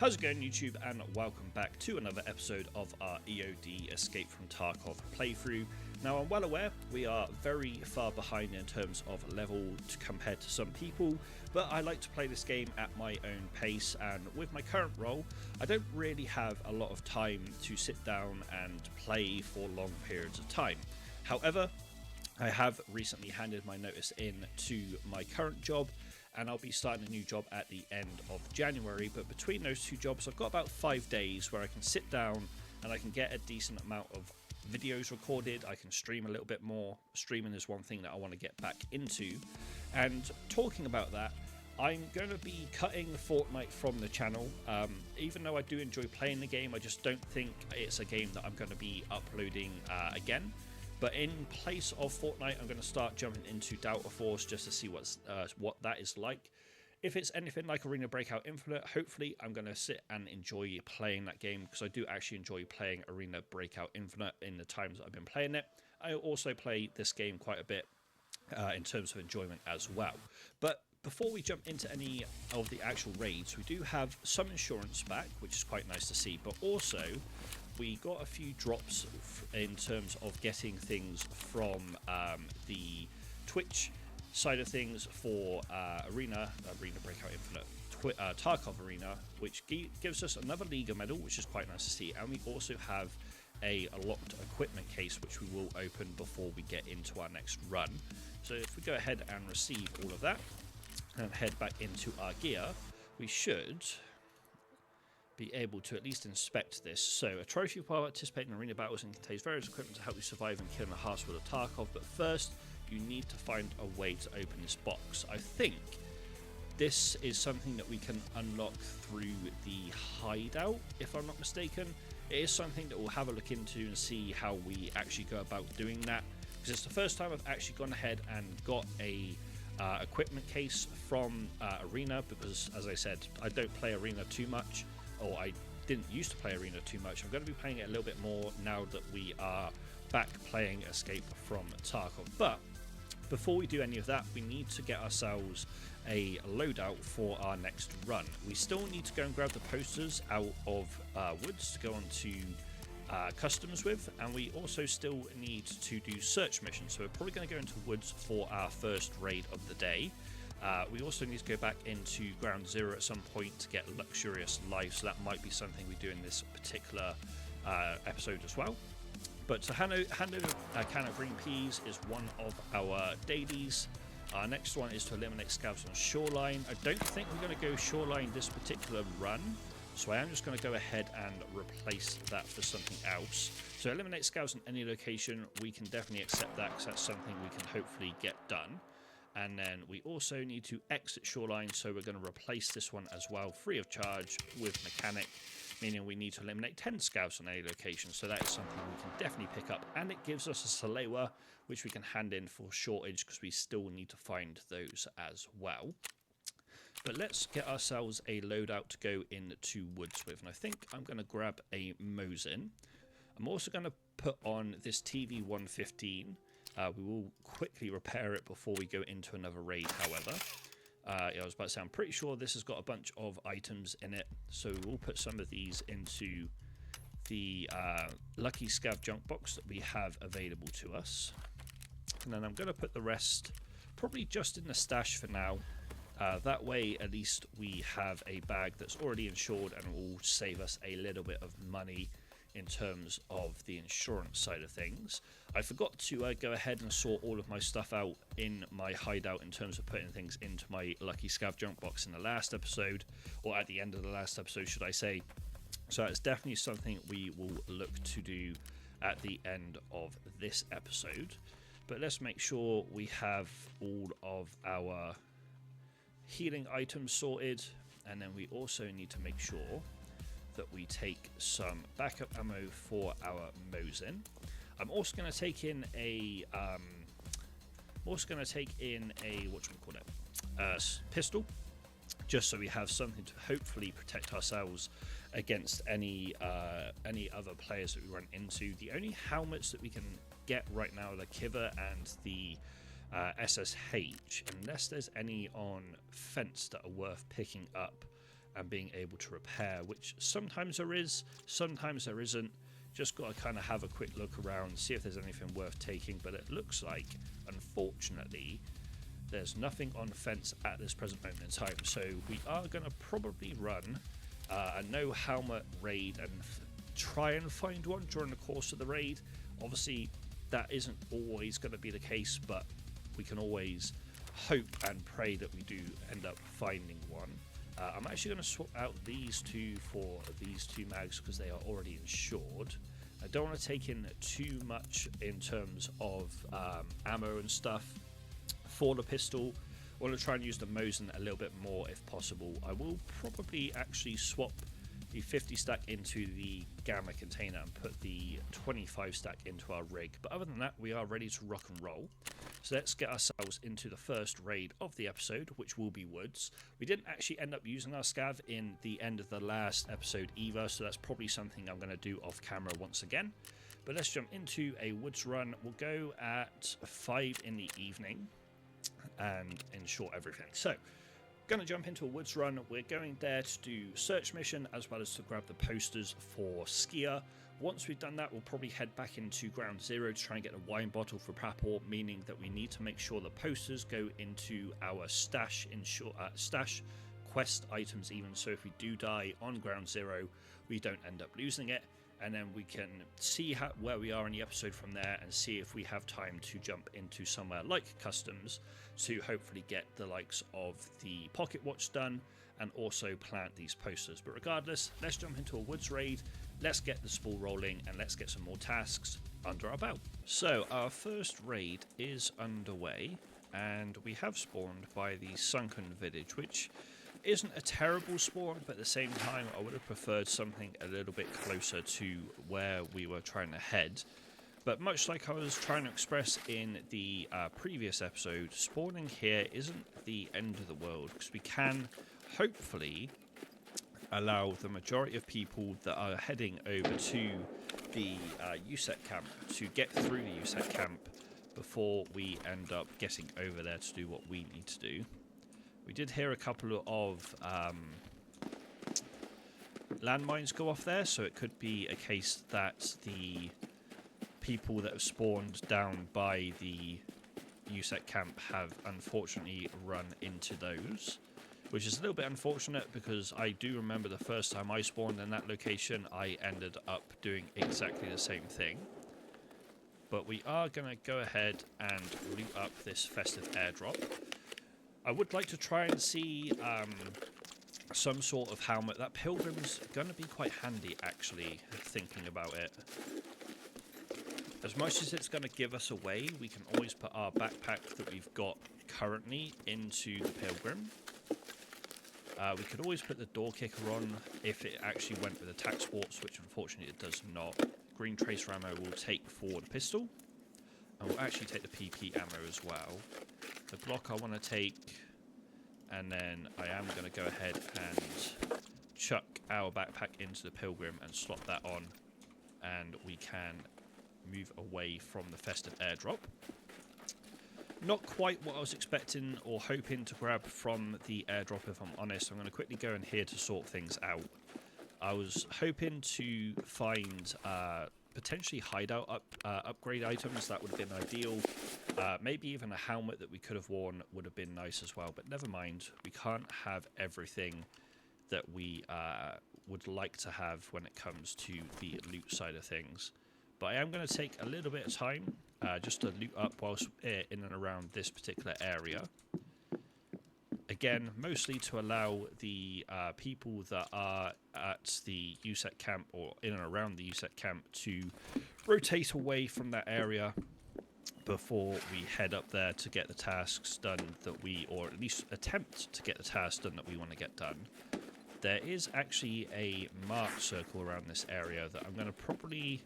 How's it going, YouTube, and welcome back to another episode of our EOD Escape from Tarkov playthrough. Now, I'm well aware we are very far behind in terms of level compared to some people, but I like to play this game at my own pace, and with my current role, I don't really have a lot of time to sit down and play for long periods of time. However, I have recently handed my notice in to my current job, and I'll be starting a new job at the end of January. But between those two jobs, I've got about 5 days where I can sit down and I can get a decent amount of videos recorded. I can stream a little bit more. Streaming is one thing that I want to get back into. And talking about that, I'm going to be cutting Fortnite from the channel. Even though I do enjoy playing the game, I just don't think it's a game that I'm going to be uploading again. But in place of Fortnite, I'm going to start jumping into Delta Force just to see what that is like. If it's anything like Arena Breakout Infinite, hopefully I'm going to sit and enjoy playing that game, because I do actually enjoy playing Arena Breakout Infinite in the times that I've been playing it. I also play this game quite a bit in terms of enjoyment as well. But before we jump into any of the actual raids, we do have some insurance back, which is quite nice to see, but also we got a few drops in terms of getting things from the Twitch side of things for Arena Breakout Infinite, Tarkov Arena, which gives us another Liga medal, which is quite nice to see. And we also have a locked equipment case, which we will open before we get into our next run. So if we go ahead and receive all of that and head back into our gear, we should be able to at least inspect this. So, a trophy will participate in arena battles and contains various equipment to help you survive and kill in the harsh world of Tarkov, but first you need to find a way to open this box. I think this is something that we can unlock through the hideout, if I'm not mistaken. It is something that we'll have a look into and see how we actually go about doing that, because it's the first time I've actually gone ahead and got a equipment case from Arena, because as I said, I don't play Arena too much, or I didn't used to play Arena too much. I'm going to be playing it a little bit more now that we are back playing Escape from Tarkov. But before we do any of that, we need to get ourselves a loadout for our next run. We still need to go and grab the posters out of woods to go on to customs with, and we also still need to do search missions. So we're probably going to go into woods for our first raid of the day. We also need to go back into Ground Zero at some point to get Luxurious Life, so that might be something we do in this particular episode as well. But to hand over a can of green peas is one of our dailies. Our next one is to eliminate scouts on shoreline. I don't think we're going to go shoreline this particular run, so I am just going to go ahead and replace that for something else. So eliminate scouts on any location, we can definitely accept that, because that's something we can hopefully get done. And then we also need to exit shoreline, so we're going to replace this one as well, free of charge, with mechanic, meaning we need to eliminate 10 scouts on any location. So that is something we can definitely pick up, and it gives us a Salewa, which we can hand in for shortage, because we still need to find those as well. But let's get ourselves a loadout to go into woods with, and I think I'm going to grab a Mosin. I'm also going to put on this TV 115. We will quickly repair it before we go into another raid, however. I was about to say, I'm pretty sure this has got a bunch of items in it, so we'll put some of these into the Lucky Scav junk box that we have available to us. And then I'm going to put the rest probably just in the stash for now. That way, at least we have a bag that's already insured, and will save us a little bit of money in terms of the insurance side of things. I forgot to go ahead and sort all of my stuff out in my hideout in terms of putting things into my Lucky Scav junk box in the last episode, or at the end of the last episode, should I say. So it's definitely something we will look to do at the end of this episode. But let's make sure we have all of our healing items sorted, and then we also need to make sure that we take some backup ammo for our Mosin. I'm also going to take in a pistol, just so we have something to hopefully protect ourselves against any other players that we run into. The only helmets that we can get right now are the Kiva and the SSH, unless there's any on fence that are worth picking up and being able to repair, which sometimes there is, sometimes there isn't. Just got to kind of have a quick look around, see if there's anything worth taking, but it looks like, unfortunately, there's nothing on the fence at this present moment in time. So we are going to probably run a no helmet raid and try and find one during the course of the raid. Obviously, that isn't always going to be the case, but we can always hope and pray that we do end up finding one. I'm actually going to swap out these two for these two mags because they are already insured. I don't want to take in too much in terms of ammo and stuff for the pistol. I want to try and use the Mosin a little bit more if possible. I will probably actually swap the 50 stack into the Gamma container and put the 25 stack into our rig. But other than that, we are ready to rock and roll. So let's get ourselves into the first raid of the episode, which will be Woods. We didn't actually end up using our scav in the end of the last episode either, so that's probably something I'm going to do off camera once again. But let's jump into a Woods run. We'll go at 5 in the evening and ensure everything. So, going to jump into a Woods run. We're going there to do search mission as well as to grab the posters for Skier. Once we've done that, we'll probably head back into Ground Zero to try and get a wine bottle for Prapor, meaning that we need to make sure the posters go into our stash quest items even, so if we do die on Ground Zero, we don't end up losing it. And then we can see where we are in the episode from there and see if we have time to jump into somewhere like Customs to hopefully get the likes of the Pocket Watch done and also plant these posters. But regardless, let's jump into a Woods raid, let's get the spool rolling, and let's get some more tasks under our belt. So our first raid is underway, and we have spawned by the Sunken Village, which isn't a terrible spawn, but at the same time I would have preferred something a little bit closer to where we were trying to head. But much like I was trying to express in the previous episode, spawning here isn't the end of the world, because we can hopefully allow the majority of people that are heading over to the USEC camp to get through the USEC camp before we end up getting over there to do what we need to do. We did hear a couple of landmines go off there, so it could be a case that the people that have spawned down by the USEC camp have unfortunately run into those, which is a little bit unfortunate because I do remember the first time I spawned in that location, I ended up doing exactly the same thing. But we are going to go ahead and loot up this festive airdrop. I would like to try and see some sort of helmet. That Pilgrim's going to be quite handy, actually, thinking about it. As much as it's going to give us away, we can always put our backpack that we've got currently into the Pilgrim. We could always put the door kicker on if it actually went with attack sports, which unfortunately it does not. Green tracer ammo we'll take for the pistol. And we'll actually take the PP ammo as well. The Glock I want to take, and then I am going to go ahead and chuck our backpack into the Pilgrim and slot that on, and we can move away from the festive airdrop. Not quite what I was expecting or hoping to grab from the airdrop, if I'm honest. I'm going to quickly go in here to sort things out. I was hoping to find potentially hideout upgrade items. That would have been ideal. Maybe even a helmet that we could have worn would have been nice as well, but never mind. We can't have everything that we would like to have when it comes to the loot side of things. But I am going to take a little bit of time just to loot up whilst in and around this particular area. Again, mostly to allow the people that are at the USEC camp or in and around the USEC camp to rotate away from that area before we head up there to get the tasks done that we, or at least attempt to get the tasks done that we want to get done. There is actually a mark circle around this area that I'm going to probably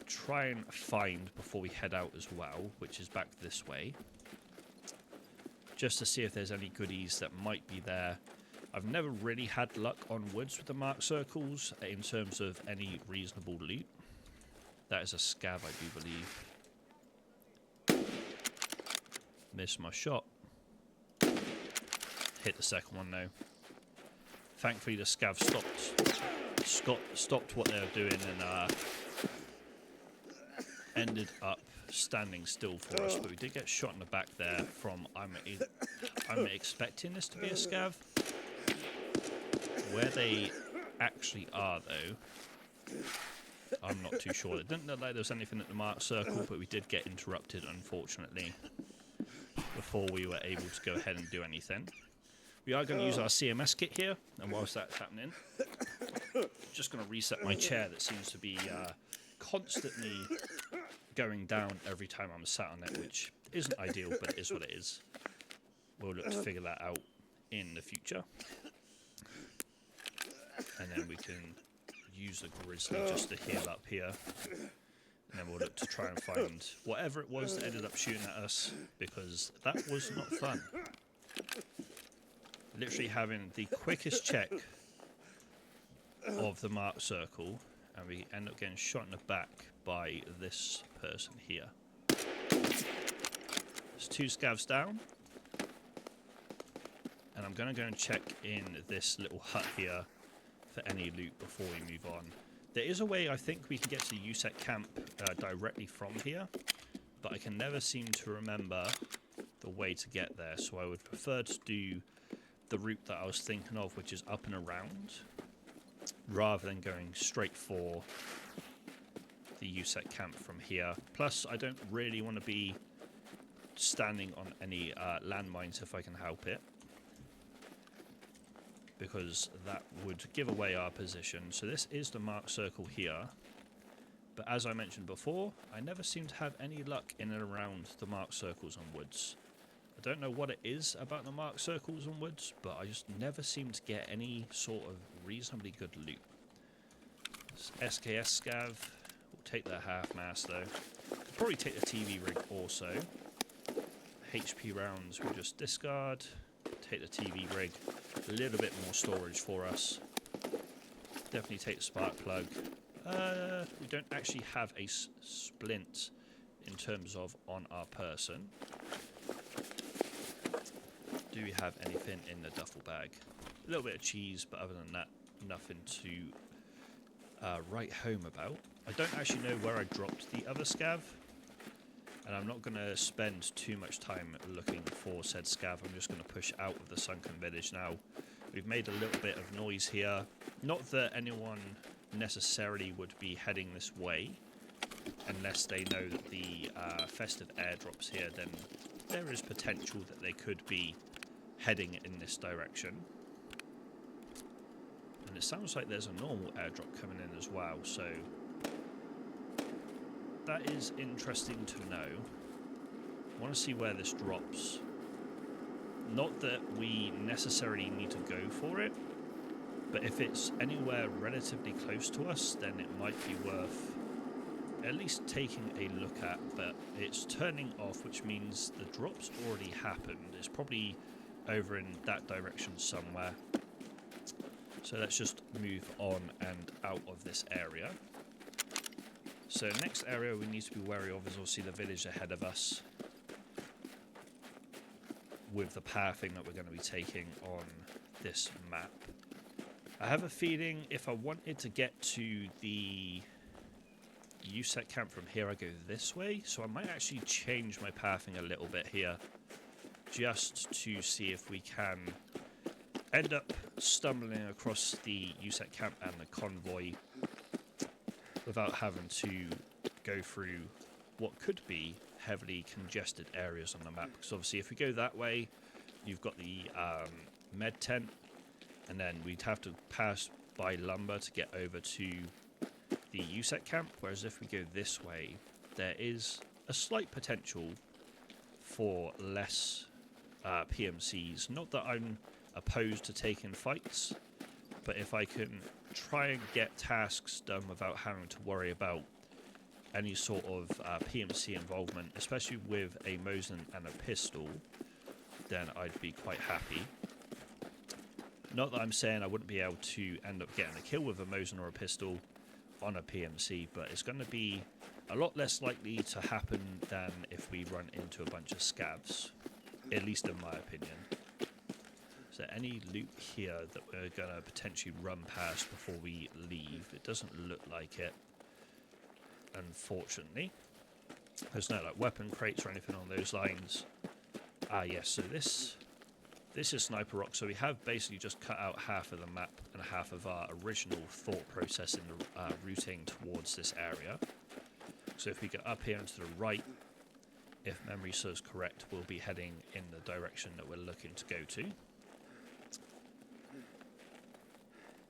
try and find before we head out as well, which is back this way, just to see if there's any goodies that might be there. I've never really had luck on woods with the mark circles in terms of any reasonable loot. That is a scav, I do believe. Missed my shot. Hit the second one though. Thankfully, the scav stopped what they were doing and ended up standing still for us. But we did get shot in the back there from. I'm expecting this to be a scav. Where they actually are, though, I'm not too sure. It didn't look like there was anything at the mark circle, but we did get interrupted, unfortunately, before we were able to go ahead and do anything. We are going to use our CMS kit here, and whilst that's happening, just going to reset my chair that seems to be constantly going down every time I'm sat on it, which isn't ideal, but it is what it is. We'll look to figure that out in the future. And then we can use the grizzly just to heal up here. And then we'll look to try and find whatever it was that ended up shooting at us, because that was not fun. Literally having the quickest check of the mark circle, and we end up getting shot in the back by this person here. There's 2 scavs down. And I'm going to go and check in this little hut here for any loot before we move on. There is a way I think we can get to USEC camp directly from here, but I can never seem to remember the way to get there, so I would prefer to do the route that I was thinking of, which is up and around, rather than going straight for the USEC camp from here. Plus, I don't really want to be standing on any landmines if I can help it, because that would give away our position. So this is the mark circle here, but as I mentioned before, I never seem to have any luck in and around the mark circles and woods. I don't know what it is about the mark circles and woods, but I just never seem to get any sort of reasonably good loot. This SKS scav, we'll take their half mass though. We'll probably take the TV rig also. HP rounds we'll just discard. Take the TV rig, a little bit more storage for us. Definitely take the spark plug. We don't actually have a splint in terms of on our person. Do we have anything in the duffel bag? A little bit of cheese, but other than that, nothing to write home about. I don't actually know where I dropped the other scav, and I'm not going to spend too much time looking for said scav. I'm just going to push out of the sunken village now. We've made a little bit of noise here. Not that anyone necessarily would be heading this way, unless they know that the festive airdrops here, then there is potential that they could be heading in this direction. And it sounds like there's a normal airdrop coming in as well, so that is interesting to know. I want to see where this drops. Not that we necessarily need to go for it, but if it's anywhere relatively close to us, then it might be worth at least taking a look at. But it's turning off, which means the drop's already happened. It's probably over in that direction somewhere. So let's just move on and out of this area. So next area we need to be wary of is obviously the village ahead of us, with the pathing that we're going to be taking on this map. I have a feeling if I wanted to get to the USEC camp from here, I go this way, so I might actually change my pathing a little bit here, just to see if we can end up stumbling across the USEC camp and the convoy without having to go through what could be heavily congested areas on the map. Because obviously if we go that way, you've got the med tent, and then we'd have to pass by lumber to get over to the USEC camp, whereas if we go this way, there is a slight potential for less PMCs. Not that I'm opposed to taking fights, but if I can try and get tasks done without having to worry about any sort of PMC involvement, especially with a Mosin and a pistol, then I'd be quite happy. Not that I'm saying I wouldn't be able to end up getting a kill with a Mosin or a pistol on a PMC, but it's going to be a lot less likely to happen than if we run into a bunch of scavs, at least in my opinion. Is there any loot here that we're going to potentially run past before we leave? It doesn't look like it, unfortunately. There's no like weapon crates or anything on those lines. Ah yes, so this is Sniper Rock, so we have basically just cut out half of the map and half of our original thought process in the routing towards this area. So if we get up here and to the right, if memory serves correct, we'll be heading in the direction that we're looking to go to.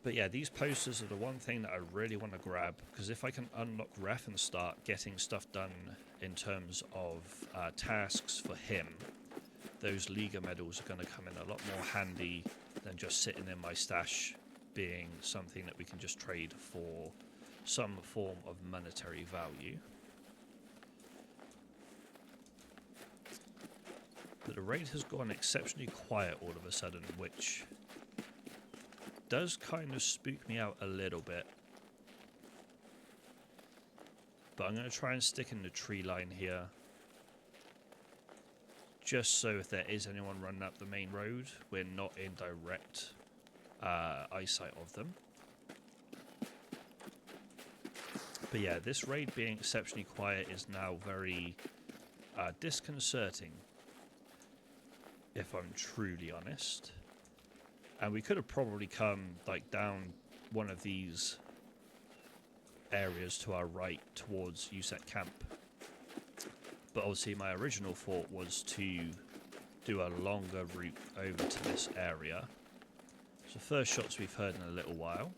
But yeah, these posters are the one thing that I really want to grab, because if I can unlock Ref and start getting stuff done in terms of tasks for him, those Liga medals are going to come in a lot more handy than just sitting in my stash being something that we can just trade for some form of monetary value. But the raid has gone exceptionally quiet all of a sudden, which does kind of spook me out a little bit. But I'm going to try and stick in the tree line here, just so if there is anyone running up the main road, we're not in direct eyesight of them. But yeah, this raid being exceptionally quiet is now very disconcerting, if I'm truly honest. And we could have probably come like down one of these areas to our right towards USEC camp. But obviously my original thought was to do a longer route over to this area. So first shots we've heard in a little while,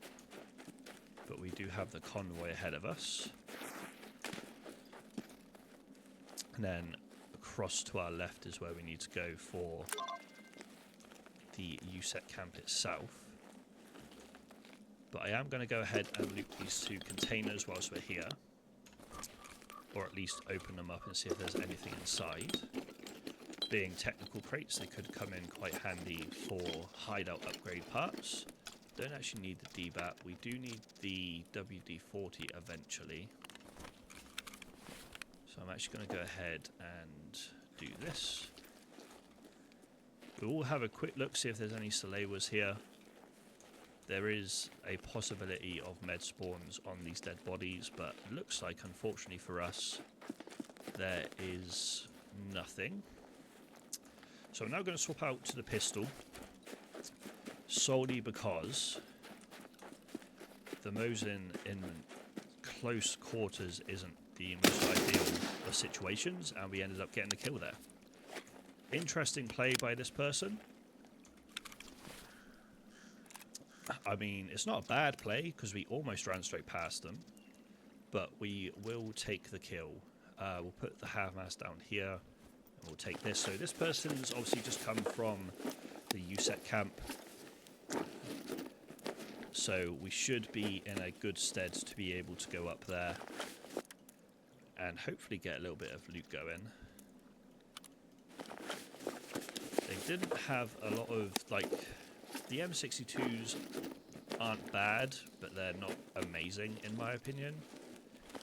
but we do have the convoy ahead of us. And then across to our left is where we need to go for the USEC camp itself. But I am going to go ahead and loot these two containers whilst we're here, or at least open them up and see if there's anything inside. Being technical crates, they could come in quite handy for hideout upgrade parts. Don't actually need the DBAT, we do need the WD-40 eventually. So I'm actually going to go ahead and do this. We'll have a quick look, see if there's any Salewas here. There is a possibility of med spawns on these dead bodies, but it looks like, unfortunately for us, there is nothing. So I'm now going to swap out to the pistol, solely because the Mosin in close quarters isn't the most ideal of situations, and we ended up getting the kill there. Interesting play by this person. I mean, it's not a bad play because we almost ran straight past them, but we will take the kill. We'll put the half-mast down here, and we'll take this. So this person's obviously just come from the USEC camp, so we should be in a good stead to be able to go up there and hopefully get a little bit of loot going. They didn't have a lot of, like, the M62s aren't bad, but they're not amazing in my opinion.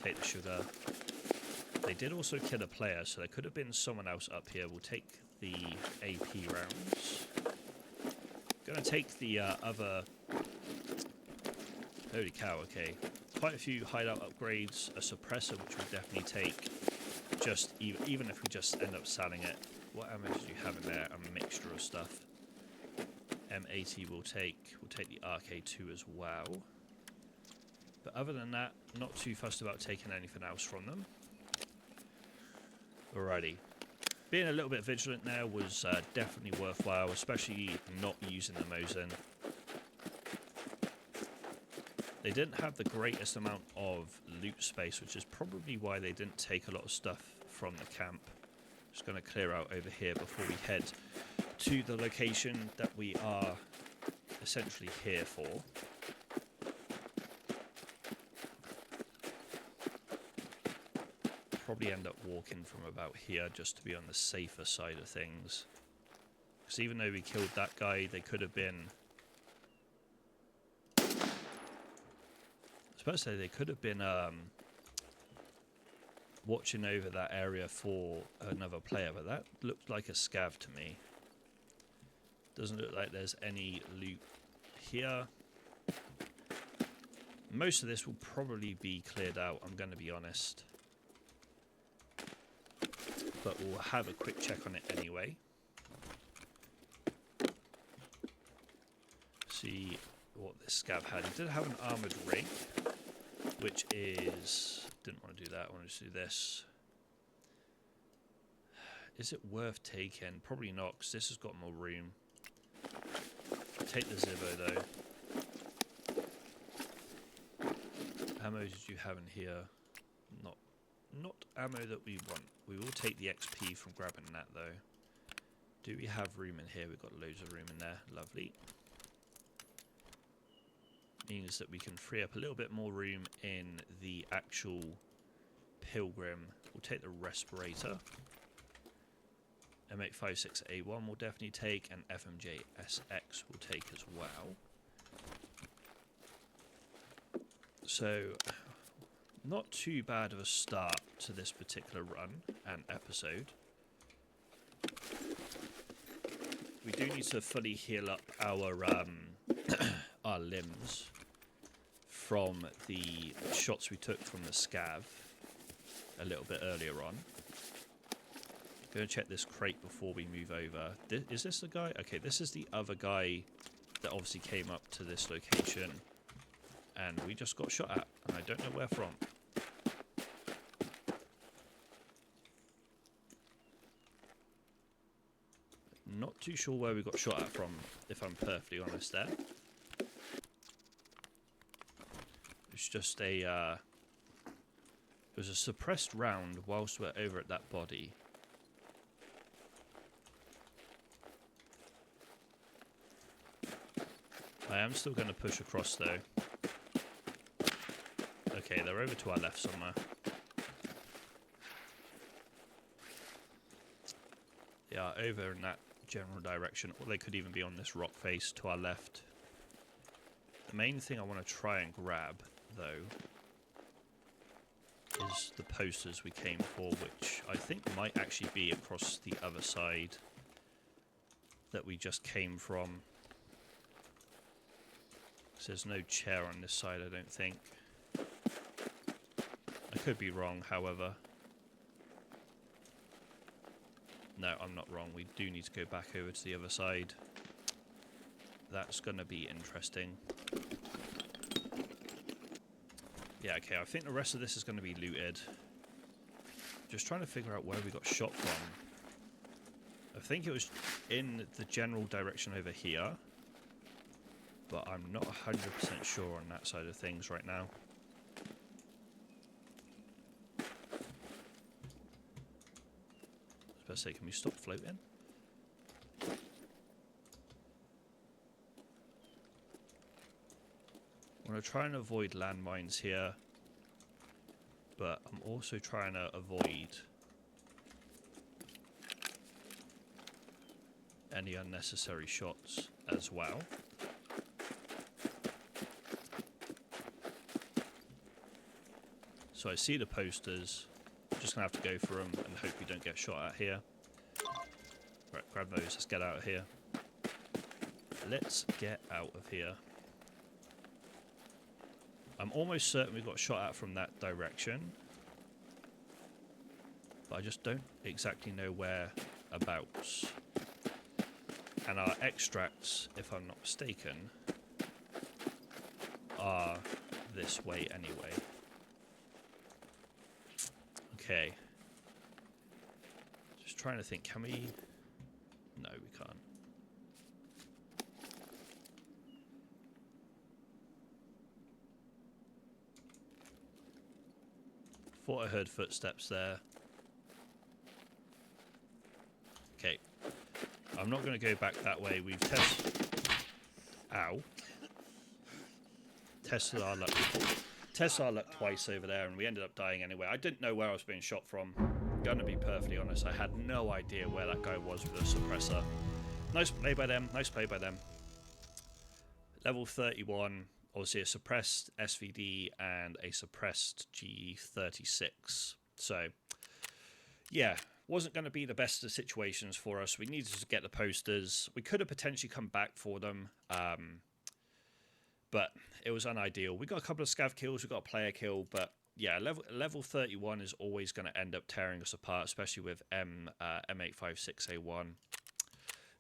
Take the sugar. They did also kill a player, so there could have been someone else up here. We'll take the AP rounds. Gonna take the other... Holy cow, okay. Quite a few hideout upgrades, a suppressor which we'll definitely take, just even if we just end up selling it. What ammo do you have in there? A mixture of stuff. M80 we'll take the RK2 as well. But other than that, not too fussed about taking anything else from them. Alrighty. Being a little bit vigilant there was definitely worthwhile, especially not using the Mosin. They didn't have the greatest amount of loot space, which is probably why they didn't take a lot of stuff from the camp. Just going to clear out over here before we head to the location that we are essentially here for. Probably end up walking from about here just to be on the safer side of things. Because even though we killed that guy, they could have been... I suppose they could have been watching over that area for another player, but that looked like a scav to me. Doesn't look like there's any loot here. Most of this will probably be cleared out, I'm going to be honest. But we'll have a quick check on it anyway. See what this scav had. He did have an armoured rig, which is... Didn't want to do that, I wanted to do this. Is it worth taking? Probably not, because this has got more room. Take the Zibbo though. Ammo did you have in here? Not ammo that we want. We will take the XP from grabbing that though. Do we have room in here? We've got loads of room in there. Lovely. Means that we can free up a little bit more room in the actual Pilgrim. We'll take the Respirator. M856A1 we'll definitely take, and FMJ SX we'll take as well. So, not too bad of a start to this particular run and episode. We do need to fully heal up our our limbs from the shots we took from the scav a little bit earlier on. Going to check this crate before we move over. Is this the guy? Okay, this is the other guy that obviously came up to this location. And we just got shot at. And I don't know where from. Not too sure where we got shot at from, if I'm perfectly honest there. It's just a... it was a suppressed round whilst we're over at that body. I am still going to push across though. Okay, they're over to our left somewhere. They are over in that general direction, or they could even be on this rock face to our left. The main thing I want to try and grab though is the posters we came for, which I think might actually be across the other side that we just came from. There's no chair on this side, I don't think. I could be wrong, however. No, I'm not wrong. We do need to go back over to the other side. That's going to be interesting. Yeah, okay, I think the rest of this is going to be looted. Just trying to figure out where we got shot from. I think it was in the general direction over here. But I'm not 100% sure on that side of things right now. I was about to say, can we stop floating? I'm going to try and avoid landmines here. But I'm also trying to avoid any unnecessary shots as well. So I see the posters, I'm just going to have to go for them and hope we don't get shot at here. Right, grab those, let's get out of here. Let's get out of here. I'm almost certain we got shot at from that direction. But I just don't exactly know whereabouts. And our extracts, if I'm not mistaken, are this way anyway. Okay. Just trying to think, can we... No, we can't. Thought I heard footsteps there. Okay. I'm not going to go back that way. We've tested... Ow. Tested our luck. Tested our luck twice over there, and we ended up dying anyway. I didn't know where I was being shot from. I'm gonna be perfectly honest. I had no idea where that guy was with a suppressor. Nice play by them. Nice play by them. Level 31. Obviously a suppressed SVD and a suppressed G36. So, yeah. wasn't going to be the best of situations for us. We needed to get the posters. We could have potentially come back for them, but it was unideal. We got a couple of scav kills, we got a player kill, but yeah, level 31 is always going to end up tearing us apart, especially with M856A1.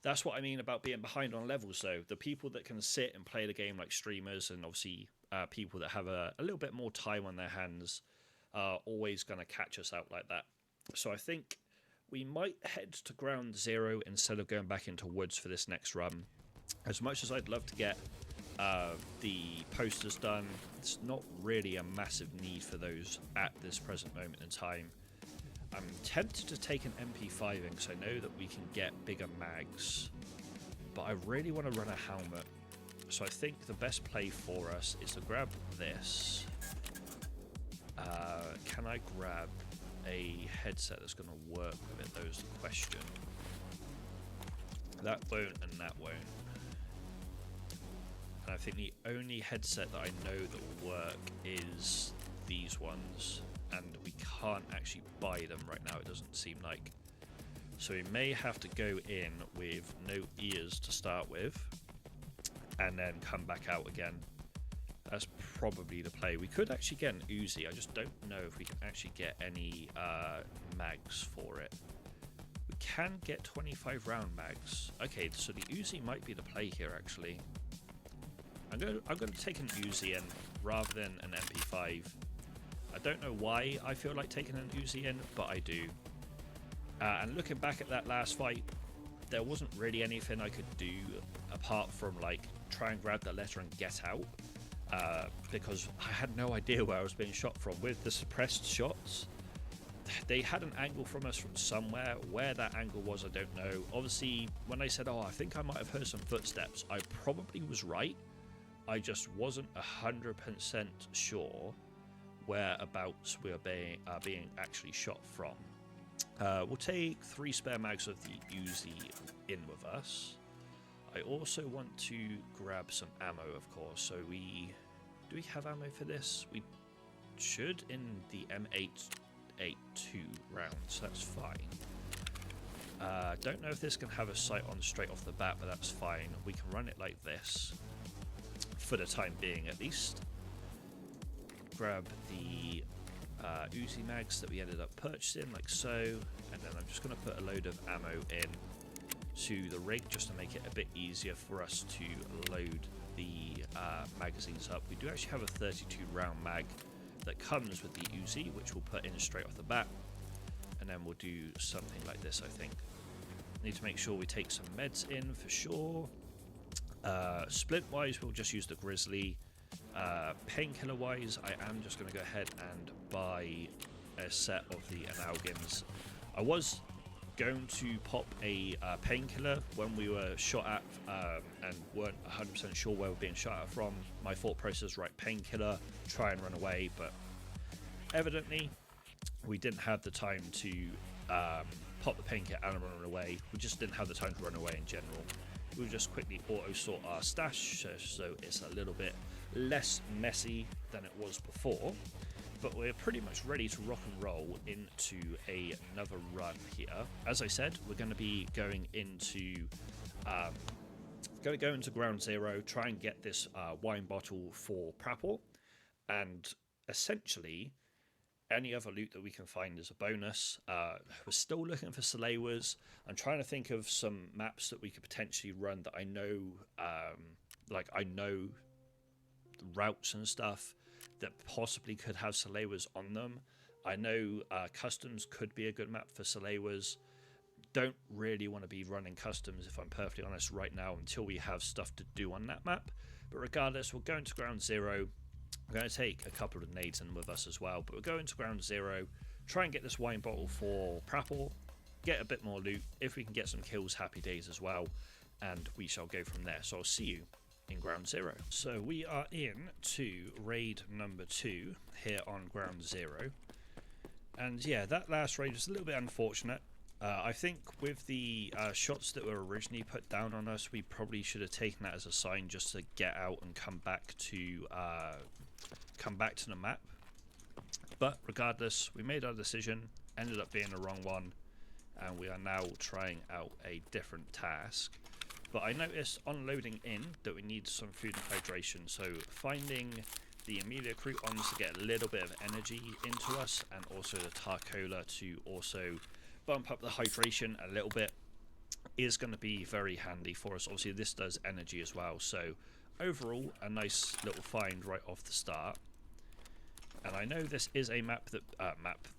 That's what I mean about being behind on levels, though. The people that can sit and play the game like streamers, and obviously people that have a little bit more time on their hands, are always going to catch us out like that. So I think we might head to ground 0 instead of going back into woods for this next run. As much as I'd love to get the posters done, it's not really a massive need for those at this present moment in time. I'm tempted to take an MP5 in because I know that we can get bigger mags, but I really want to run a helmet. So I think the best play for us is to grab this. Can I grab a headset that's going to work with it? That was the question. That won't and that won't. And I think the only headset that I know that will work is these ones, and we can't actually buy them right now, it doesn't seem like. So we may have to go in with no ears to start with, and then come back out again. That's probably the play. We could actually get an Uzi, I just don't know if we can actually get any mags for it. We can get 25 round mags. Okay, so the Uzi might be the play here actually. I'm going to take an Uzi in rather than an MP5. I don't know why I feel like taking an Uzi in, but I do. And looking back at that last fight, there wasn't really anything I could do apart from like try and grab the letter and get out, because I had no idea where I was being shot from. With the suppressed shots, they had an angle from us from somewhere. Where that angle was, I don't know. Obviously, when I said, oh, I think I might have heard some footsteps, I probably was right. I just wasn't 100% sure whereabouts we were being actually shot from. We'll take 3 spare mags of the Uzi in with us. I also want to grab some ammo, of course. So do we have ammo for this? We should in the M882 rounds. That's fine. Don't know if this can have a sight on straight off the bat, but that's fine. We can run it like this for the time being, at least. Grab the Uzi mags that we ended up purchasing, like so, and then I'm just going to put a load of ammo in to the rig just to make it a bit easier for us to load the magazines up. We do actually have a 32 round mag that comes with the Uzi, which we'll put in straight off the bat, and then we'll do something like this. I think need to make sure we take some meds in for sure. Splint wise, we'll just use the Grizzly. Painkiller wise, I am just going to go ahead and buy a set of the Analgins. I was going to pop a painkiller when we were shot at, and weren't 100% sure where we were being shot at from. My thought process, right, painkiller, try and run away, but evidently we didn't have the time to pop the painkiller and run away. We just didn't have the time to run away in general. We'll just quickly auto-sort our stash so it's a little bit less messy than it was before, but we're pretty much ready to rock and roll into another run here. As I said, we're going to be going into ground 0, try and get this wine bottle for Prapor, and essentially any other loot that we can find is a bonus. We're still looking for Salewers. I'm trying to think of some maps that we could potentially run that I know, I know routes and stuff that possibly could have Salewers on them. I know Customs could be a good map for Salewers. Don't really want to be running Customs, if I'm perfectly honest, right now until we have stuff to do on that map. But regardless, we'll go into ground 0. I'm going to take a couple of nades in with us as well, but we'll go into ground 0, try and get this wine bottle for Prapor, get a bit more loot. If we can get some kills, happy days as well, and we shall go from there. So I'll see you in ground 0. So we are in to raid number 2 here on ground 0, and yeah, that last raid was a little bit unfortunate. I think with the shots that were originally put down on us, we probably should have taken that as a sign just to get out and come back to the map. But regardless, we made our decision, ended up being the wrong one. and we are now trying out a different task. But I noticed on loading in that we need some food and hydration, so finding the Amelia croutons to get a little bit of energy into us, and also the Tarcola to also bump up the hydration a little bit, is going to be very handy for us. Obviously this does energy as well, so overall a nice little find right off the start. And I know this is a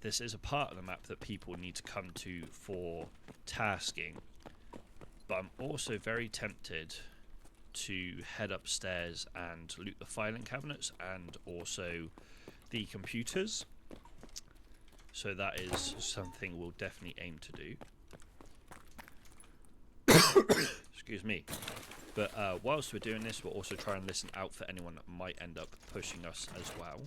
this is a part of the map that people need to come to for tasking, but I'm also very tempted to head upstairs and loot the filing cabinets and also the computers, so that is something we'll definitely aim to do. Excuse me. But whilst we're doing this, we'll also try and listen out for anyone that might end up pushing us as well.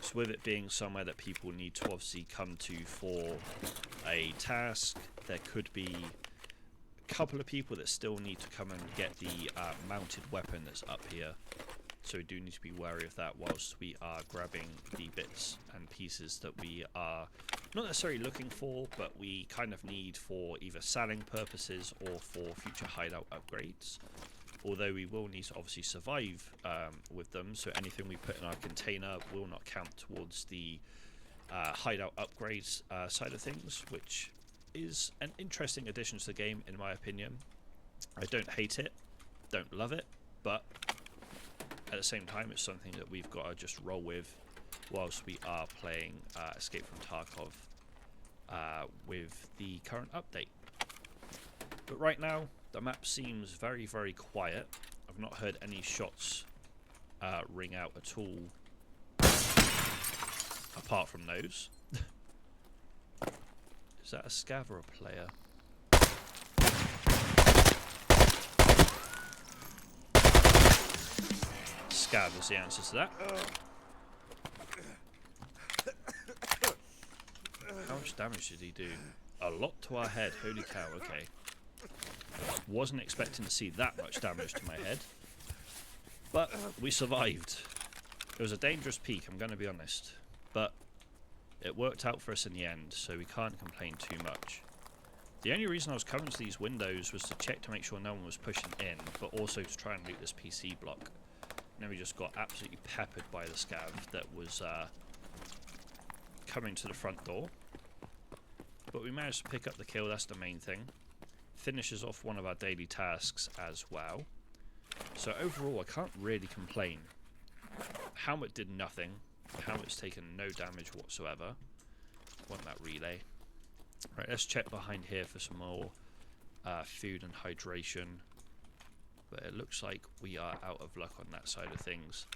So with it being somewhere that people need to obviously come to for a task, there could be a couple of people that still need to come and get the mounted weapon that's up here. So we do need to be wary of that whilst we are grabbing the bits and pieces that we are not necessarily looking for, but we kind of need for either selling purposes or for future hideout upgrades. Although we will need to obviously survive with them, so anything we put in our container will not count towards the hideout upgrades side of things, which is an interesting addition to the game in my opinion. I don't hate it, don't love it, but at the same time it's something that we've got to just roll with whilst we are playing Escape from Tarkov with the current update. But right now the map seems very, very quiet. I've not heard any shots ring out at all apart from those. Is that a scav or a player? Scav is the answer to that. How much damage did he do? A lot to our head, holy cow, okay. Wasn't expecting to see that much damage to my head. But we survived. It was a dangerous peak, I'm going to be honest. But it worked out for us in the end, so we can't complain too much. The only reason I was coming to these windows was to check to make sure no one was pushing in, but also to try and loot this PC block. And then we just got absolutely peppered by the scav that was coming to the front door. But we managed to pick up the kill, that's the main thing. Finishes off one of our daily tasks as well. So overall I can't really complain. Helmet did nothing. Helmet's taken no damage whatsoever. Want that relay. Right, let's check behind here for some more food and hydration. But it looks like we are out of luck on that side of things.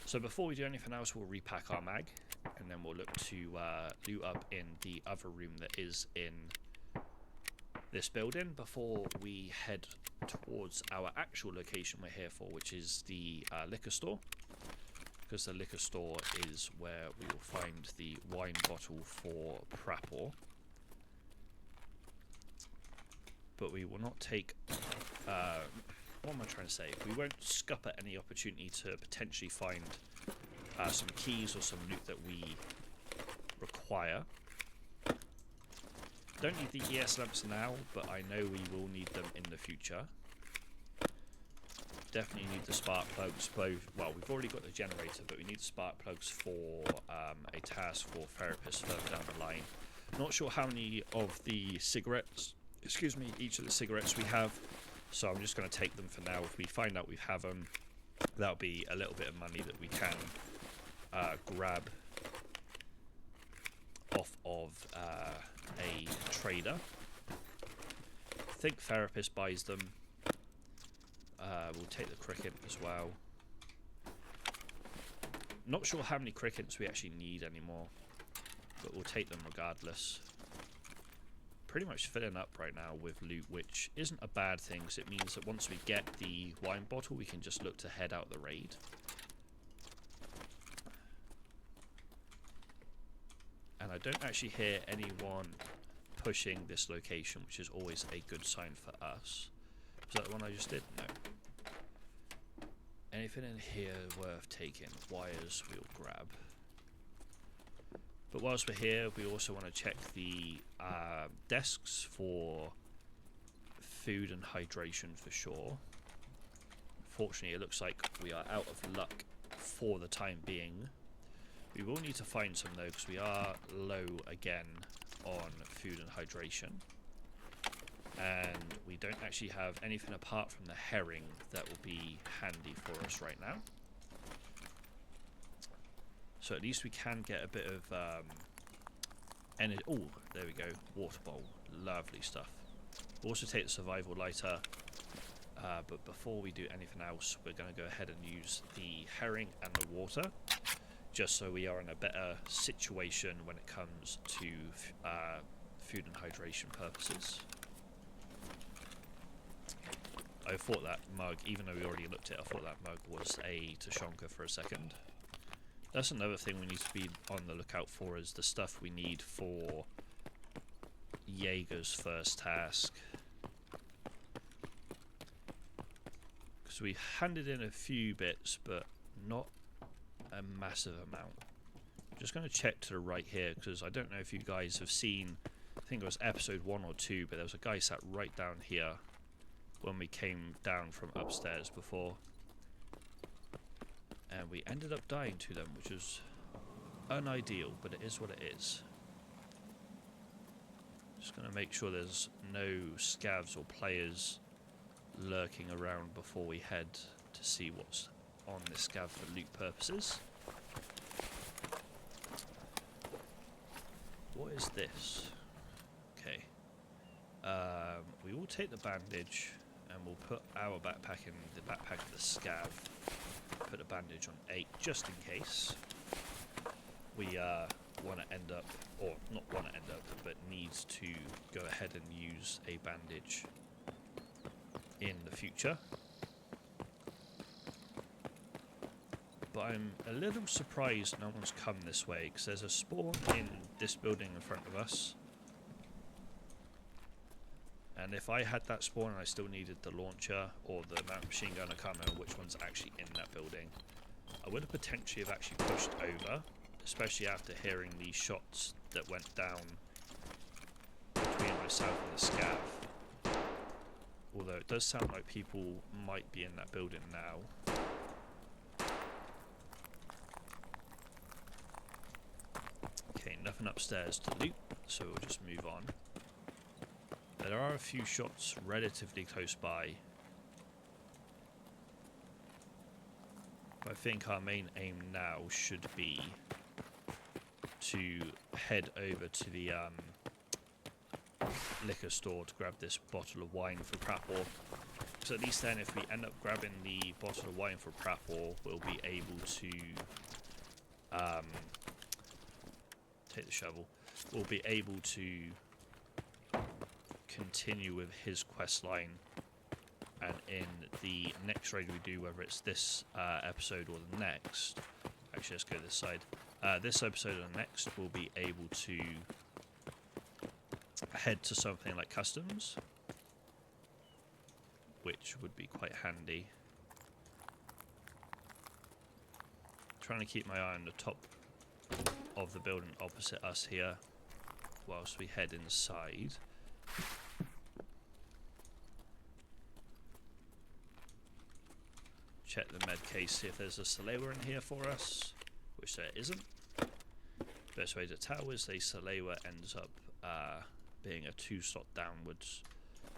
So before we do anything else, we'll repack our mag, and then we'll look to loot up in the other room that is in this building before we head towards our actual location we're here for, which is the liquor store. Because the liquor store is where we will find the wine bottle for Prapor. But we will not take... what am I trying to say? We won't scupper any opportunity to potentially find some keys or some loot that we require. Don't need the ES lamps now, but I know we will need them in the future. Definitely need the spark plugs. Both. Well, we've already got the generator, but we need spark plugs for a task for therapists further down the line. Not sure how many of the cigarettes, excuse me, each of the cigarettes we have, so I'm just going to take them for now. If we find out we have them, that'll be a little bit of money that we can grab off of a trader. I think therapist buys them. We'll take the cricket as well. Not sure how many crickets we actually need anymore, but we'll take them regardless. Pretty much filling up right now with loot, which isn't a bad thing, because it means that once we get the wine bottle, we can just look to head out the raid. And I don't actually hear anyone pushing this location, which is always a good sign for us. Was that the one I just did? No. Anything in here worth taking? Wires we'll grab. But whilst we're here, we also want to check the desks for food and hydration for sure. Fortunately, it looks like we are out of luck for the time being. We will need to find some though, because we are low again on food and hydration. And we don't actually have anything apart from the herring that will be handy for us right now. So at least we can get a bit of energy. Oh, there we go. Water bowl. Lovely stuff. We'll also take the survival lighter. But before we do anything else, we're going to go ahead and use the herring and the water, just so we are in a better situation when it comes to food and hydration purposes. I thought that mug, even though we already looked at it, I thought that mug was a Tushonka for a second. That's another thing we need to be on the lookout for, is the stuff we need for Jaeger's first task. Because we handed in a few bits, but not a massive amount. I'm just going to check to the right here, because I don't know if you guys have seen, I think it was episode 1 or 2, but there was a guy sat right down here when we came down from upstairs before. And we ended up dying to them, which is unideal, but it is what it is. Just going to make sure there's no scavs or players lurking around before we head to see what's on this scav for loot purposes. What is this? Okay. We will take the bandage and we'll put our backpack in the backpack of the scav. Put a bandage on 8 just in case we want to end up, or not want to end up, but needs to go ahead and use a bandage in the future. But I'm a little surprised no one's come this way, because there's a spawn in this building in front of us. And if I had that spawn and I still needed the launcher or the machine gun, I can't remember which one's actually in that building, I would have potentially have actually pushed over, especially after hearing these shots that went down between myself and the scav. Although it does sound like people might be in that building now. Okay, nothing upstairs to loot, so we'll just move on. There are a few shots relatively close by. I think our main aim now should be to head over to the liquor store to grab this bottle of wine for Prapor. So at least then, if we end up grabbing the bottle of wine for Prapor, we'll be able to take the shovel. We'll be able to continue with his quest line, and in the next raid we do, whether it's this episode or the next, actually let's go this side, this episode or the next, we'll be able to head to something like customs, which would be quite handy. Trying to keep my eye on the top of the building opposite us here whilst we head inside. Check the med case, see if there's a Salewa in here for us, which there isn't. Best way to tell is the Salewa ends up being a 2-slot downwards.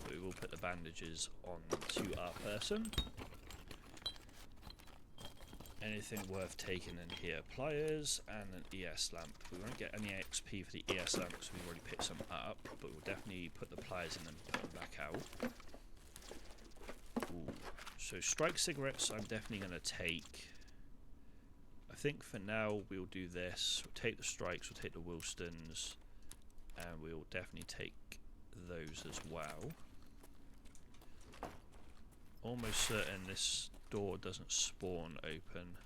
But we will put the bandages on to our person. Anything worth taking in here? Pliers and an ES lamp. We won't get any XP for the ES lamp because we've already picked some up, but we'll definitely put the pliers in and put them back out. Ooh. So strike cigarettes I'm definitely going to take. I think for now we'll do this. We'll take the strikes, we'll take the Wilstons, and we'll definitely take those as well. Almost certain this door doesn't spawn open.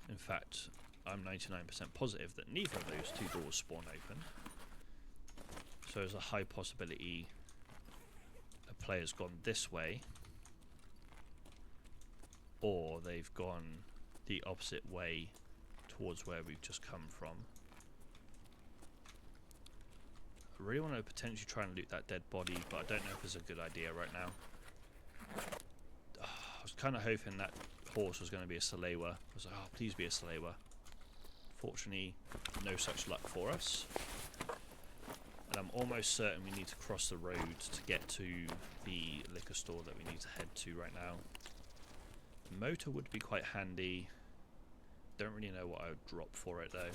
In fact, I'm 99% positive that neither of those two doors spawn open. So there's a high possibility a player's gone this way, or they've gone the opposite way towards where we've just come from. I really want to potentially try and loot that dead body, but I don't know if it's a good idea right now. I was kind of hoping that horse was going to be a Salewa. I was like, oh, please be a Salewa. Fortunately, no such luck for us. And I'm almost certain we need to cross the road to get to the liquor store that we need to head to right now. The motor would be quite handy. Don't really know what I would drop for it though,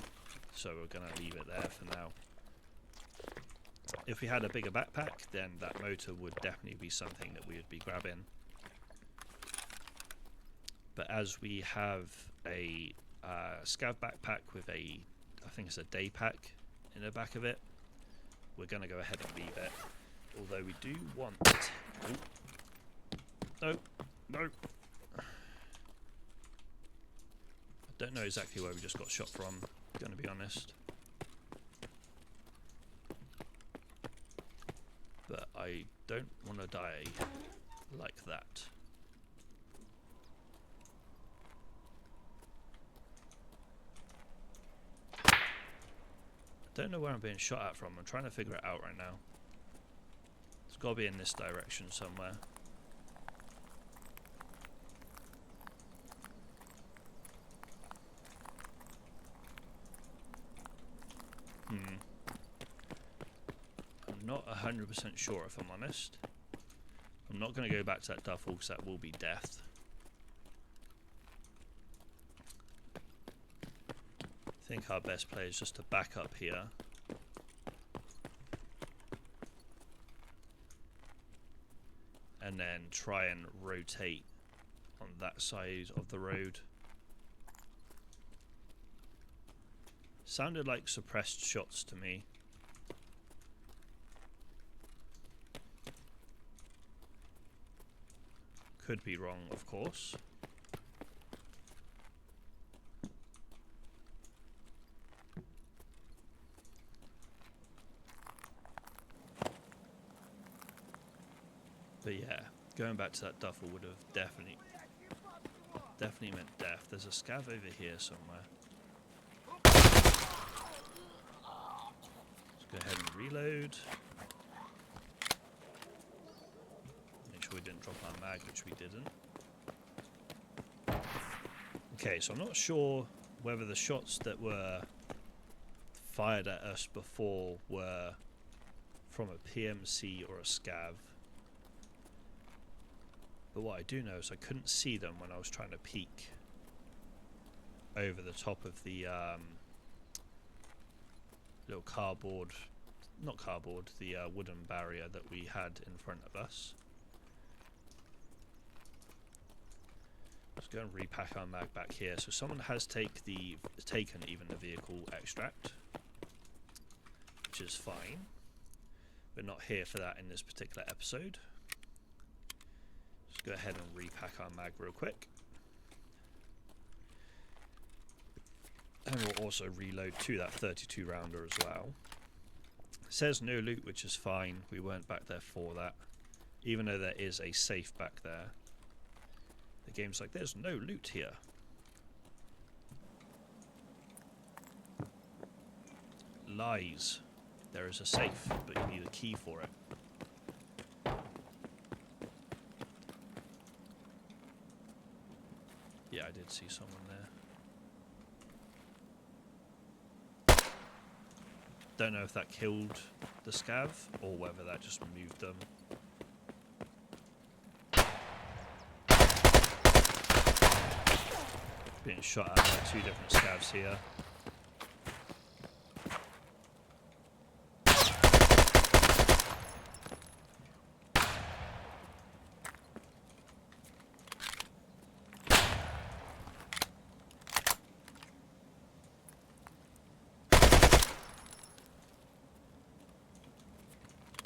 so we're going to leave it there for now. If we had a bigger backpack, then that motor would definitely be something that we would be grabbing. But as we have a scav backpack with a, I think it's a day pack in the back of it, we're going to go ahead and leave it. Although we do want... Oh. No. I don't know exactly where we just got shot from, going to be honest. But I don't want to die like that. I don't know where I'm being shot at from. I'm trying to figure it out right now. It's got to be in this direction somewhere. I'm not 100% sure if I'm honest. I'm not going to go back to that duffel because that will be death. I think our best play is just to back up here. And then try and rotate on that side of the road. Sounded like suppressed shots to me. Could be wrong, of course. But yeah, going back to that duffel would have definitely meant death. There's a scav over here somewhere. Let's go ahead and reload. Make sure we didn't drop our mag, which we didn't. Okay, so I'm not sure whether the shots that were fired at us before were from a PMC or a scav. But what I do know is I couldn't see them when I was trying to peek over the top of the little cardboard, not cardboard, the wooden barrier that we had in front of us. Let's go and repack our mag back here. So someone has taken even the vehicle extract, which is fine. We're not here for that in this particular episode. Let's go ahead and repack our mag real quick. And we'll also reload to that 32 rounder as well. It says no loot, which is fine. We weren't back there for that. Even though there is a safe back there. The game's like, there's no loot here. Lies. There is a safe, but you need a key for it. Yeah, I did see someone there. Don't know if that killed the scav or whether that just moved them. Being shot at by two different scavs here.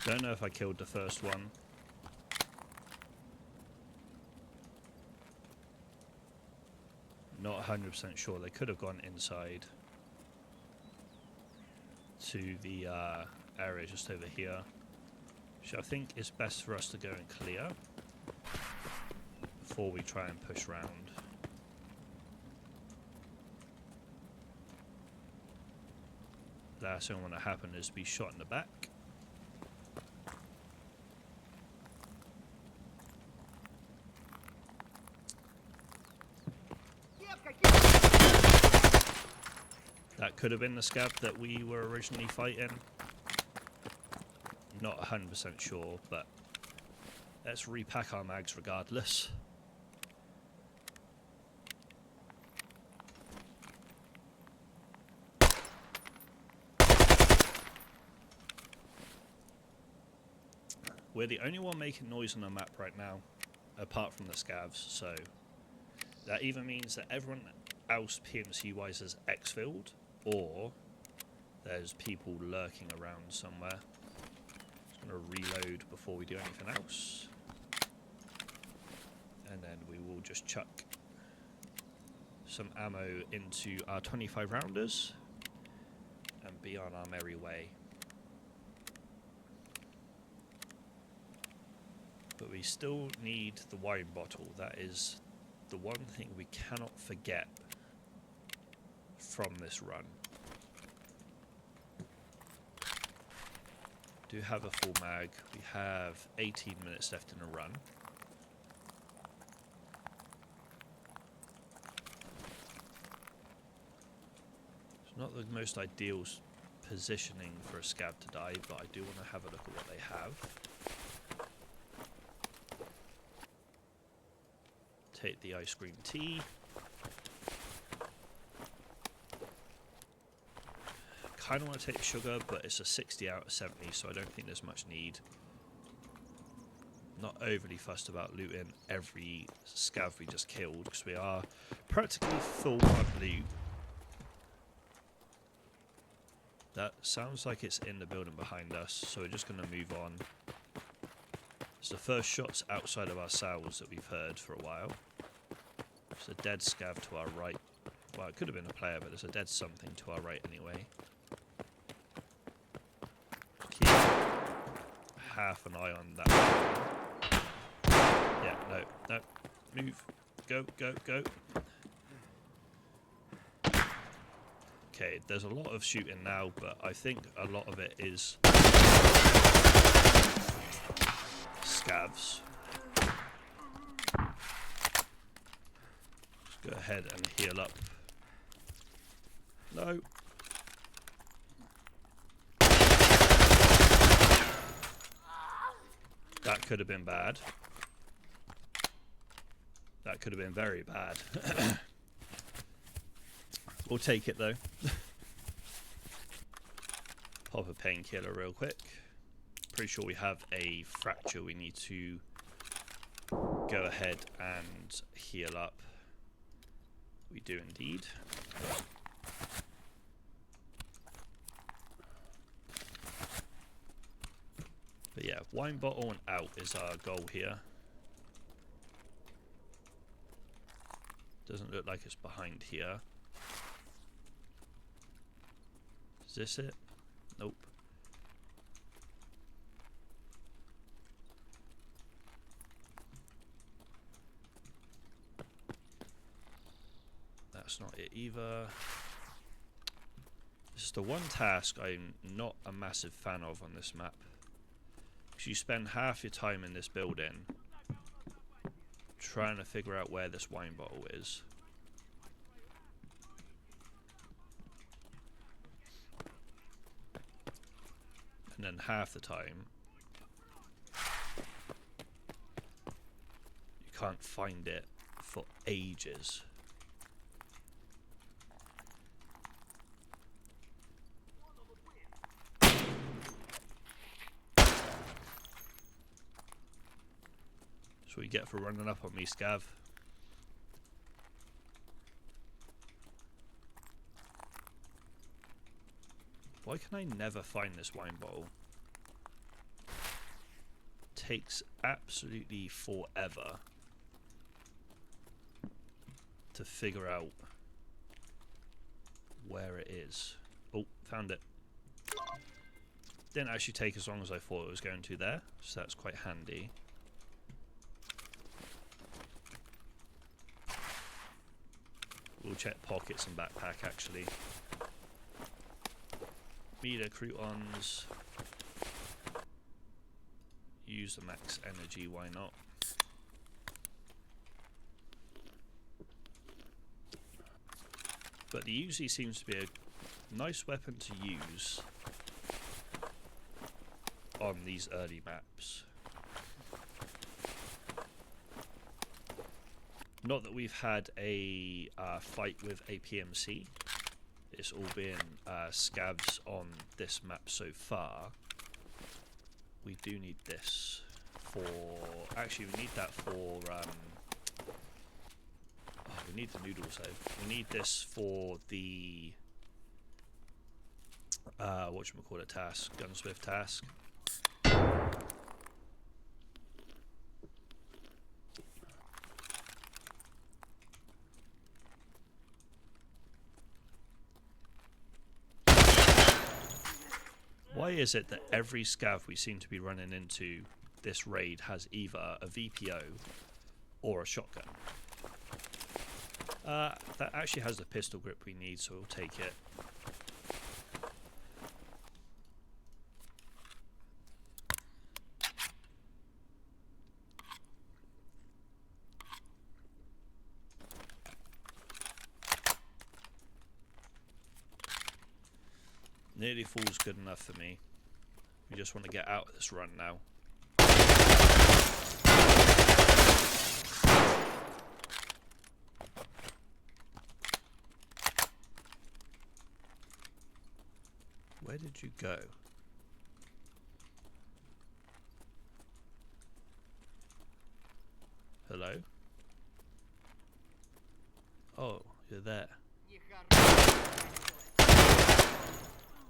Don't know if I killed the first one. Not 100% sure. They could have gone inside to the area just over here, which I think is best for us to go and clear before we try and push round. last thing I want to happen is be shot in the back. That could have been the scav that we were originally fighting. Not 100% sure, but let's repack our mags regardless. We're the only one making noise on the map right now, apart from the scavs, so that either means that everyone else PMC-wise is exfilled, or there's people lurking around somewhere. Just going to reload before we do anything else. And then we will just chuck some ammo into our 25 rounders and be on our merry way. But we still need the wine bottle. That is the one thing we cannot forget from this run. Do have a full mag. We have 18 minutes left in the run. It's not the most ideal positioning for a scav to die, but I do want to have a look at what they have. Take the ice cream tea. Kind of want to take the sugar, but it's a 60 out of 70, so I don't think there's much need. Not overly fussed about looting every scav we just killed, because we are practically full on loot. That sounds like it's in the building behind us, so we're just going to move on. It's the first shots outside of our cells that we've heard for a while. There's a dead scav to our right. Well, it could have been a player, but there's a dead something to our right anyway. Keep half an eye on that. Yeah, no. Move. Go. Okay, there's a lot of shooting now, but I think a lot of it is scavs. Go ahead and heal up. No. That could have been bad. That could have been very bad. We'll take it though. Pop a painkiller real quick. Pretty sure we have a fracture we need to go ahead and heal up. We do indeed. But yeah, wine bottle and out is our goal here. Doesn't look like it's behind here. Is this it? Nope. That's not it either. This is the one task I'm not a massive fan of on this map. Because you spend half your time in this building trying to figure out where this wine bottle is. And then half the time you can't find it for ages. That's what you get for running up on me, Scav. Why can I never find this wine bottle? Takes absolutely forever to figure out where it is. Oh, found it. Didn't actually take as long as I thought it was going to there, so that's quite handy. We'll check pockets and backpack actually. Meter croutons. Use the max energy, why not? But the Uzi seems to be a nice weapon to use on these early maps. Not that we've had a fight with a PMC. It's all been scavs on this map so far. We do need this for... Actually, we need that for... we need the noodles though. We need this for the... whatchamacallit task. Gunsmith task. Why is it that every scav we seem to be running into this raid has either a VPO or a shotgun? That actually has the pistol grip we need, so we'll take it. Nearly full's good enough for me. We just want to get out of this run now. Where did you go? Hello? Oh, you're there.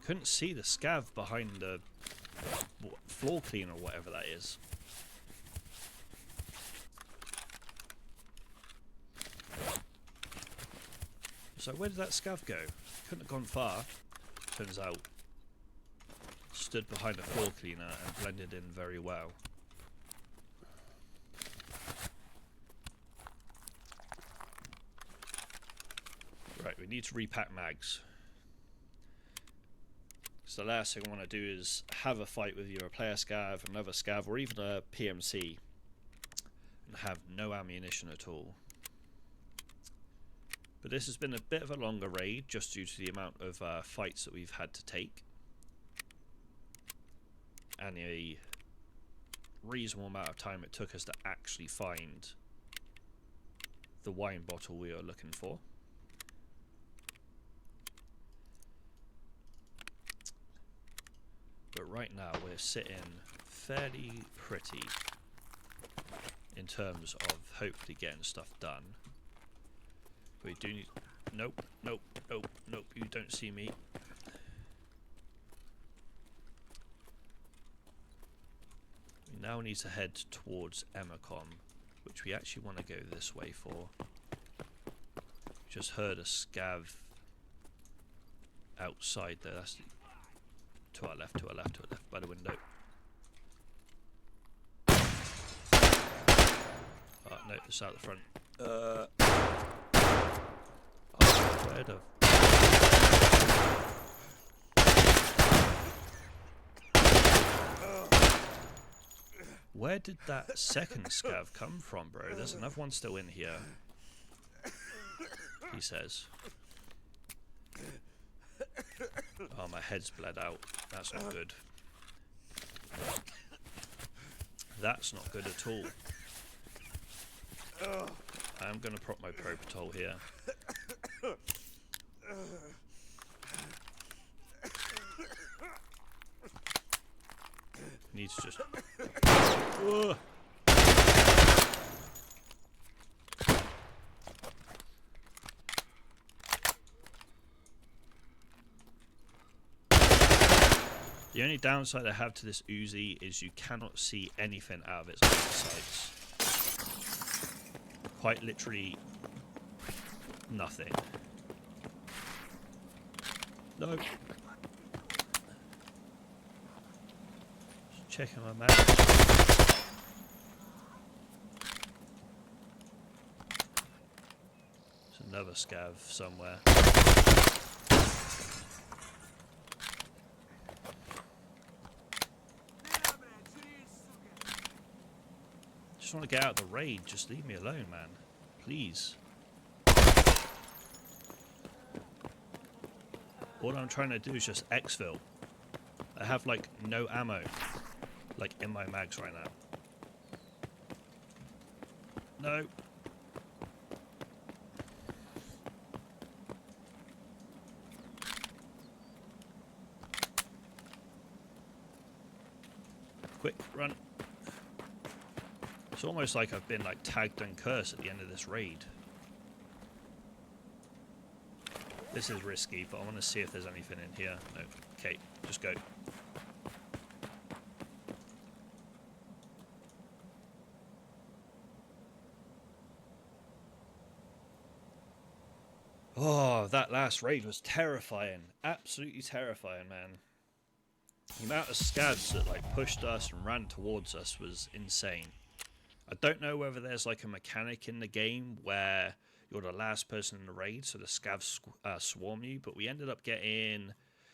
Couldn't see the scav behind the floor cleaner or whatever that is. So where did that scav go? Couldn't have gone far. Turns out, stood behind a floor cleaner and blended in very well. Right, we need to repack mags. So the last thing I want to do is have a fight with either a player scav, another scav, or even a PMC, and have no ammunition at all. But this has been a bit of a longer raid, just due to the amount of fights that we've had to take, and a reasonable amount of time it took us to actually find the wine bottle we were looking for. But right now we're sitting fairly pretty in terms of hopefully getting stuff done. We do need... Nope, nope, nope, nope, you don't see me. We now need to head towards Emacom, which we actually want to go this way for. Just heard a scav outside there. That's the... To our left, to our left, to our left, by the window. Oh, no, it's out the front. Oh, where the... Where did that second scav come from, bro? There's another one still in here. He says. Oh, my head's bled out. That's not good. That's not good at all. I'm going to prop my Propitol here. Need to just... Ugh. The only downside I have to this Uzi is you cannot see anything out of its sights. Quite literally nothing. No. Just checking my map. There's another scav somewhere. just want to get out of the raid. Just leave me alone, man. Please. All I'm trying to do is just exfil. I have like no ammo, like in my mags right now. No. Quick, run. It's almost like I've been like tagged and cursed at the end of this raid. This is risky, but I want to see if there's anything in here. No. Okay, just go. Oh, that last raid was terrifying. Absolutely terrifying, man. The amount of scavs that like pushed us and ran towards us was insane. I don't know whether there's like a mechanic in the game where you're the last person in the raid, so the scavs swarm you, but we ended up getting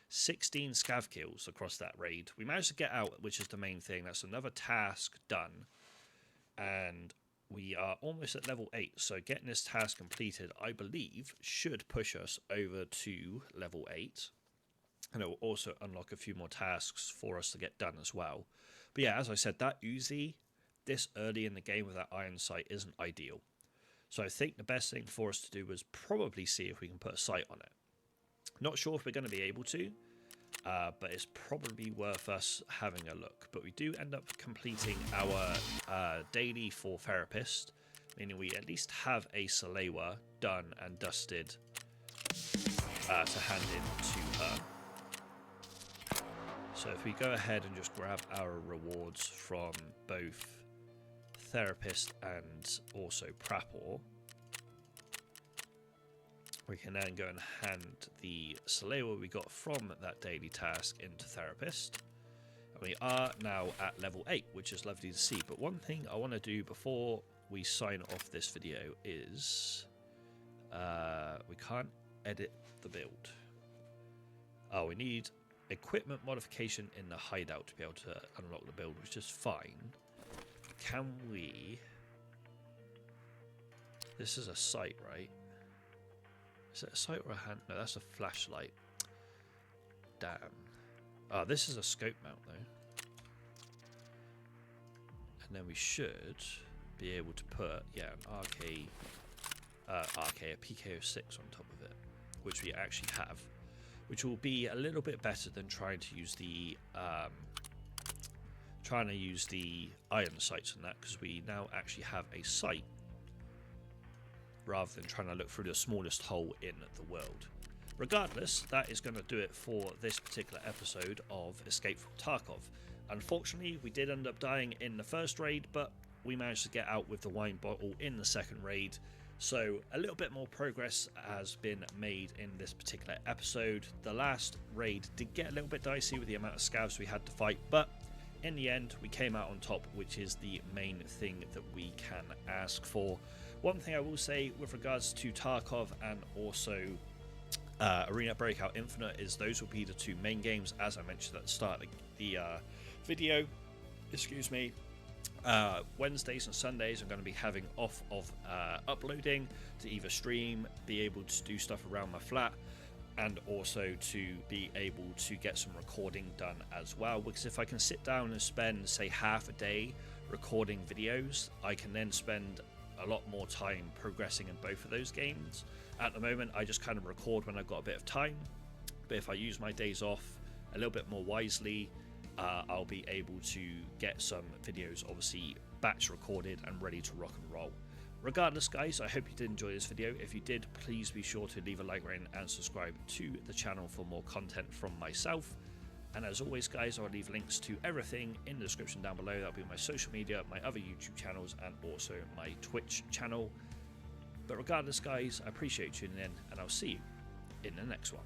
16 scav kills across that raid. We managed to get out, which is the main thing. That's another task done. And we are almost at level 8, so getting this task completed, I believe, should push us over to level 8. And it will also unlock a few more tasks for us to get done as well. But yeah, as I said, that Uzi, this early in the game with that iron sight isn't ideal. So I think the best thing for us to do was probably see if we can put a sight on it. Not sure if we're going to be able to, but it's probably worth us having a look. But we do end up completing our daily for Therapist, meaning we at least have a Salewa done and dusted to hand in to her. So if we go ahead and just grab our rewards from both Therapist and also Prapor, we can then go and hand the Salewa we got from that daily task into Therapist. And we are now at level 8, which is lovely to see. But one thing I want to do before we sign off this video is we can't edit the build. Oh, we need equipment modification in the hideout to be able to unlock the build, which is fine. Can we... This is a sight, right? Is it a sight or a hand? No, that's a flashlight. Damn. Oh, this is a scope mount, though. And then we should be able to put, yeah, an a PKO6 on top of it, which we actually have, which will be a little bit better than trying to use the iron sights on that, because we now actually have a sight rather than trying to look through the smallest hole in the world. Regardless, that is going to do it for this particular episode of Escape from Tarkov. Unfortunately, we did end up dying in the first raid, but we managed to get out with the wine bottle in the second raid. So a little bit more progress has been made in this particular episode. The last raid did get a little bit dicey with the amount of scavs we had to fight, but in the end we came out on top, which is the main thing that we can ask for. One thing I will say with regards to Tarkov and also Arena Breakout Infinite is those will be the two main games, as I mentioned at the start of the video. Excuse me. Wednesdays and Sundays I'm going to be having off of uploading to either stream, be able to do stuff around my flat, and also to be able to get some recording done as well, because if I can sit down and spend, say, half a day recording videos, I can then spend a lot more time progressing in both of those games. At the moment I just kind of record when I've got a bit of time, but if I use my days off a little bit more wisely, I'll be able to get some videos obviously batch recorded and ready to rock and roll. Regardless, guys, I hope you did enjoy this video. If you did, please be sure to leave a like rating and subscribe to the channel for more content from myself. And as always, guys, I'll leave links to everything in the description down below. That'll be my social media, my other YouTube channels, and also my Twitch channel. But regardless, guys, I appreciate you tuning in, and I'll see you in the next one.